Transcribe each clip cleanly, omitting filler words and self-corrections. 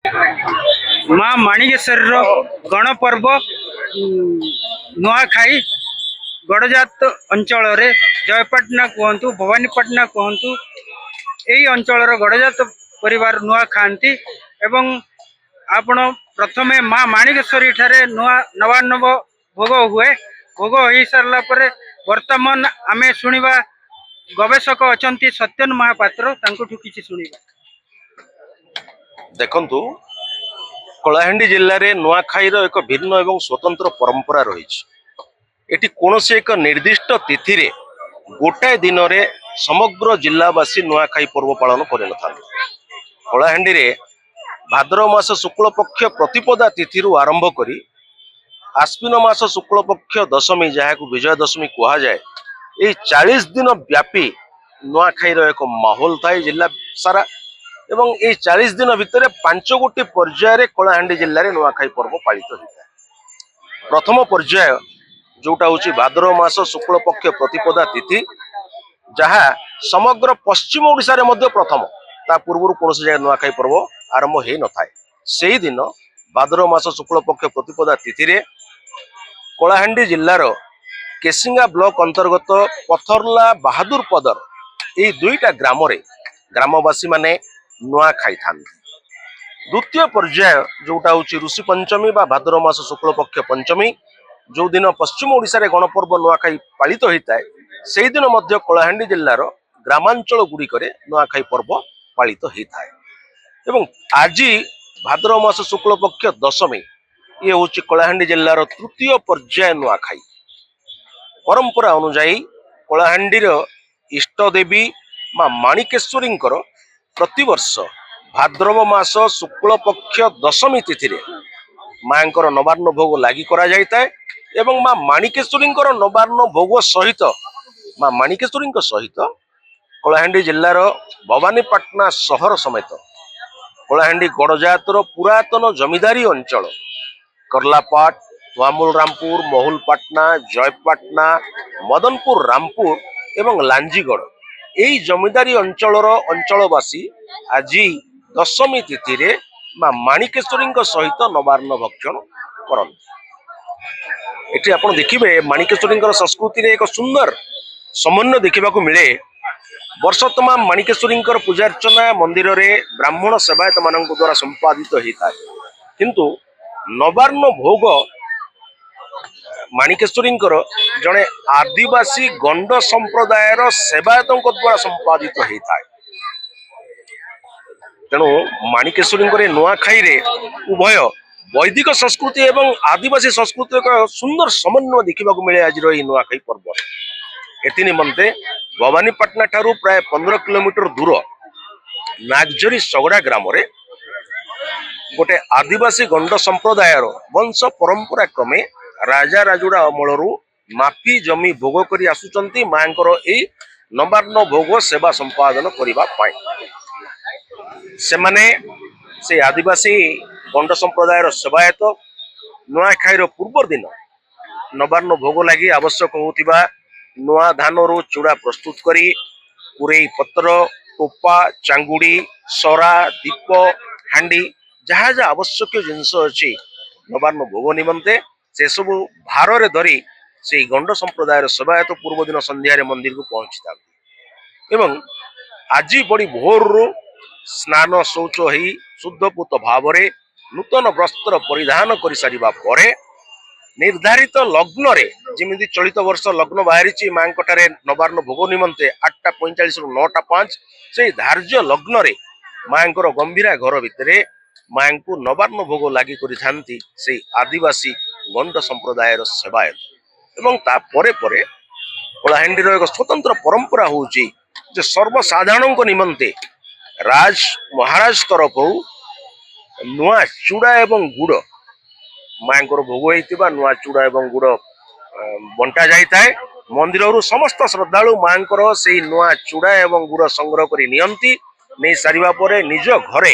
माँ माणिकेश्वर गणपर्व नुआखाई गड़जात अंचल जयपाटना कहतु भवानीपाटना कहतु यही अंचल गड़जात परिवार नुआ खाती एवं आपण प्रथमे माँ माणिकेश्वरी ठारे नुआ नवान्न भोग हुए। भोग हो सारा पर वर्तमान आमे शुणा गवेषक अच्छा सत्यन महापात्र कि शुणा। देखंतु कलाहांडी जिले में नुआखाई एक भिन्न एवं स्वतंत्र परंपरा रही। एटी कौनसी एक निर्दिष्ट तिथि रे गोटाए दिन रे समग्र जिलावासी नुआखाई पर्व पालन कर कलाहांडी रे भाद्रव मास शुक्ल पक्ष प्रतिपदा तिथि आरंभ करी आश्विन मास शुक्ल पक्ष दशमी जहाँ को विजय दशमी कह जाए ये 40 दिन व्यापी नुआखाईर एक माहौल थाए जिला सारा एवं ये 40 दिन भितर 5 गोटी पर्यायर कलाहांडी जिले में नुआखाई पर्व पालित होता है। प्रथम पर्याय जोटा हूँ भाद्रव मास शुक्ल पक्ष प्रतिपदा तिथि जहाँ समग्र पश्चिम ओडिशा रे मध्य प्रथम ता पूर्व कौन जगह नुआखाई पर्व आरंभ हो न था। से दिन भाद्रव मास शुक्ल पक्ष प्रतिपदा तिथि रे कलाहांडी जिलार केसिंगा ब्लॉक अंतर्गत पथरला बहादुर पदर ये दुईटा ग्राम रे ग्रामवासी माने नुआ खाई था। द्वितीय पर्याय जोटा हूँ ऋषि पंचमी बा भाद्रव मास शुक्ल पक्ष पंचमी जो दिन पश्चिम ओडिशा रे गणपर्व नुआखाई पालित होता है से दिन मध्य कलाहांडी जिलार ग्रामांचल गुड़िक नुआखाई पर्व पालित होता है। एवं आज भाद्रव मास शुक्ल पक्ष दशमी ये हूँ कलाहांडी जिलार तृतीय पर्याय नुआखाई। परंपरा अनुजाई कलाहांडी इष्ट देवी माँ माणिकेश्वरी प्रतिवर्ष भाद्रव मास शुक्ल पक्ष दशमी तिथि रे माँ नवान्न भोग लगी करा जाता है एवं माँ माणिकेश्वरी नवान्न भोग सहित माँ माणिकेश्वरी सहित कलाहांडी जिलार भवानीपाटना सहर समेत कलाहांडी गड़जातर पुरातन जमीदारी अंचल करलापाट वामुल रामपुर महुलपाटना जयपाटना मदनपुर रामपुर एवं लांजीगढ़ यही जमीदारी अंचलवासी आज दशमी तिथि रे माँ माणिकेश्वरी सहित नवान्न भक्षण करते। एटी आपण देखिबे माणिकेश्वरी संस्कृति रे एक सुंदर समन्वय देखा मिले। वर्ष तमाम माणिकेश्वरी पूजार्चना मंदिर रे ब्राह्मण सेवायत मान द्वारा संपादित होता है किंतु नवान्न भोग माणिकेश्वरी जड़े आदिवासी गंड संप्रदायर सेवायत द्वारा संपादित होता है। तेणु माणिकेश्वरी नुआखाई रे उभय वैदिक संस्कृति एवं आदिवासी संस्कृति का सुंदर समन्वय देखा मिले। आज नुआखाई पर्व एथि निमंते भवानीपाटना ठारू प्राय 15 किलोमीटर दूर नागजरी सगड़ा ग्राम रे गोटे आदिवासी गंड संप्रदायर वंश परंपरा क्रमे राजा राजुड़ा अमल मापी जमी भोग करी आसुचंती मांकर ए नवान्न भोग सेवा संपादन करिबा पाई। से माने से आदिवासी गंड संप्रदायर सेवायत नुआखाईर पूर्व दिन नवान्न भोग लगी आवश्यक होतिबा नुआ धान रू चूड़ा प्रस्तुत करी पुरई पत्र टोपा चांगुड़ी सरा दीप हांडी जहाँ जहाँ आवश्यक जिनस अच्छी नवान्न भोग निमंते से सब भार रे धरी से गंड संप्रदायर सेवायत पूर्व दिन संध्यारे मंदिर को पहुंची था। एवं आज बड़ी भोर स्नान शौच हो शुद्धपूत भाव नूतन वस्त्र परिधान कर सारिबा परे निर्धारित लग्न रे जिमिति चलित वर्ष लग्न बाहरी माँ नवान्न भोग निमंते 8:45 रु 9:05 से धार्य लग्न रे माँ गंभीरा घर भितर माँ को नवान्न भोग लगी करी से आदिवासी गंड संप्रदायर सेवायत एवं ता परे परे कलाहांडीर एक स्वतंत्र परंपरा होची जे सर्वसाधारण निमंते राज महाराज तरफ नुआ चूड़ा एवं गुड़ माँ भोग होता नुआ चूड़ा एवं गुड़ बंटा जाए। मंदिर समस्त श्रद्धालु माँ से नुआ चूड़ा एवं गुड़ संग्रह कर नहीं सारिबा परे निज घरे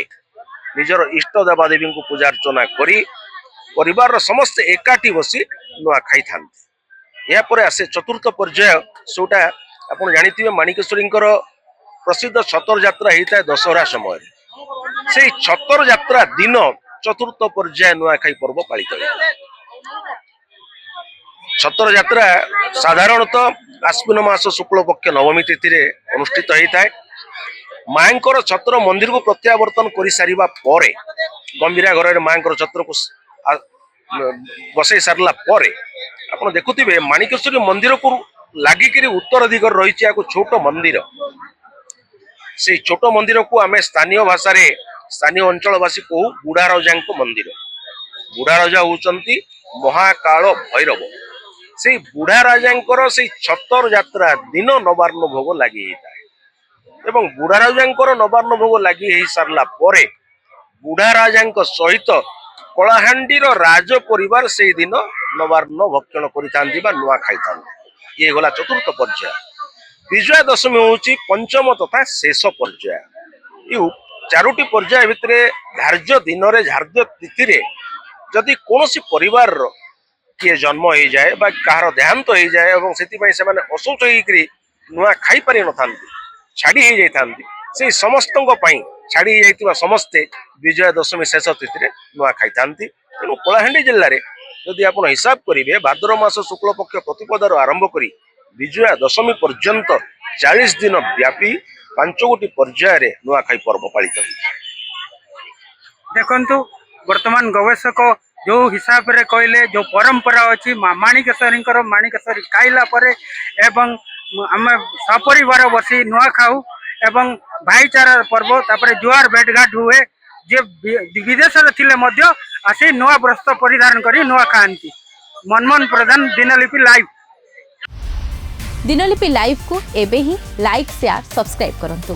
निजर इष्ट देवादेवी को पूजा अर्चना करी परिवार समस्त एकाठी बसी नुआ खाई था। यापर आसे चतुर्थ पर्याय सोटा आप जानी माणिकेश्वरी प्रसिद्ध छतर यात्रा होता है दशहरा समय সেই ଛତର ଯାତ୍ରା ଦିନ ଚତୁର୍ଥ ପର୍ଯ୍ୟାୟ ନୂଆଖାଇ ପର୍ବ ପାଳିତ ହୋଇଥାଏ। ଛତର ଯାତ୍ରା ସାଧାରଣତଃ ଆଶ୍ୱିନ ମାସ ଶୁକ୍ଳ ପକ୍ଷ ନବମୀ ତିଥିରେ ଅନୁଷ୍ଠିତ ହୋଇଥାଏ। ମାଙ୍କର ଛତ୍ର ମନ୍ଦିରକୁ ପ୍ରତ୍ୟାବର୍ତ୍ତନ କରିସାରିବା ପରେ ଗମ୍ଭୀରା ଘରରେ ମାଙ୍କର ଛତ୍ରକୁ ବସେଇ ସାରିଲା ପରେ ଆପଣ ଦେଖୁଥିବେ ମାଣିକେଶ୍ୱରୀ ମନ୍ଦିରକୁ ଲାଗିକିରି ଉତ୍ତର ଦିଗରେ ରହିଛି ଏକ ଛୋଟ ମନ୍ଦିର। ସେଇ ଛୋଟ ମନ୍ଦିରକୁ ଆମେ ସ୍ଥାନୀୟ ଭାଷାରେ ସ୍ଥାନୀୟ ଅଞ୍ଚଳବାସୀ କହୁ ବୁଢା ରାଜାଙ୍କ ମନ୍ଦିର। ବୁଢା ରାଜା ହଉଛନ୍ତି ମହାକାଳ ଭୈରବ। ସେଇ ବୁଢା ରାଜାଙ୍କର ସେଇ ଛତର ଯାତ୍ରା ଦିନ ନବାର୍ଣ୍ଣ ଭୋଗ ଲାଗି ହେଇଥାଏ ଏବଂ ବୁଢା ରାଜାଙ୍କର ନବାର୍ଣ୍ଣ ଭୋଗ ଲାଗି ହେଇ ସାରିଲା ପରେ ବୁଢା ରାଜାଙ୍କ ସହିତ କଳାହାଣ୍ଡିର ରାଜ ପରିବାର ସେଇ ଦିନ ନବାର୍ଣ୍ଣ ଭକ୍ଷଣ କରିଥାନ୍ତି ବା ନୂଆ ଖାଇଥାନ୍ତି। ଇଏ ଗଲା ଚତୁର୍ଥ ପର୍ଯ୍ୟାୟ। ବିଜୟା ଦଶମୀ ହଉଛି ପଞ୍ଚମ ତଥା ଶେଷ ପର୍ଯ୍ୟାୟ। ଏଇ ଚାରୋଟି ପର୍ଯ୍ୟାୟ ଭିତରେ ଧାର୍ଯ୍ୟ ଦିନରେ ଧାର୍ଯ୍ୟ ତିଥିରେ ଯଦି କୌଣସି ପରିବାରର କିଏ ଜନ୍ମ ହେଇଯାଏ ବା କାହାର ଦେହାନ୍ତ ହେଇଯାଏ ଏବଂ ସେଥିପାଇଁ ସେମାନେ ଅଶୌଚ ହେଇକରି ନୂଆ ଖାଇପାରି ନଥାନ୍ତି, ଛାଡି ହେଇଯାଇଥାନ୍ତି, ସେଇ ସମସ୍ତଙ୍କ ପାଇଁ ଛାଡି ହେଇଯାଇଥିବା ସମସ୍ତେ ବିଜୟା ଦଶମୀ ଶେଷ ତିଥିରେ ନୂଆ ଖାଇଥାନ୍ତି। ତେଣୁ କଳାହାଣ୍ଡି ଜିଲ୍ଲାରେ ଯଦି ଆପଣ ହିସାବ କରିବେ ଭାଦ୍ର ମାସ ଶୁକ୍ଳ ପକ୍ଷ ପ୍ରତିପଦାରୁ ଆରମ୍ଭ କରି ବିଜୟା ଦଶମୀ ପର୍ଯ୍ୟନ୍ତ 40 ଦିନ ବ୍ୟାପୀ 5 ଗୋଟି ପର୍ଯ୍ୟାୟରେ ନୂଆଖାଇ ପର୍ବ ପାଳିତ ହୋଇଥାଏ। ଦେଖନ୍ତୁ ବର୍ତ୍ତମାନ ଗବେଷକ ଯୋଉ ହିସାବରେ କହିଲେ ଯୋଉ ପରମ୍ପରା ଅଛି ମାଣିକେଶ୍ୱରୀଙ୍କର ମାଣିକେଶ୍ୱରୀ ଖାଇଲା ପରେ ଏବଂ ଆମେ ସପରିବାର ବସି ନୂଆ ଖାଉ ଏବଂ ଭାଇଚାରାର ପର୍ବ ତାପରେ ଜୁଆର ଭେଟଘାଟ ହୁଏ। ଯେ ବିଦେଶରେ ଥିଲେ ମଧ୍ୟ ଆସି ନୂଆ ବସ୍ତ୍ର ପରିଧାନ କରି ନୂଆ ଖାଆନ୍ତି। ମନମୋହନ ପ୍ରଧାନ, ଦିନଲିପି ଲାଇଭ। ଦିନଲିପି ଲାଇଭ୍ को एबे ही लाइक शेयर सब्सक्राइब करंतु।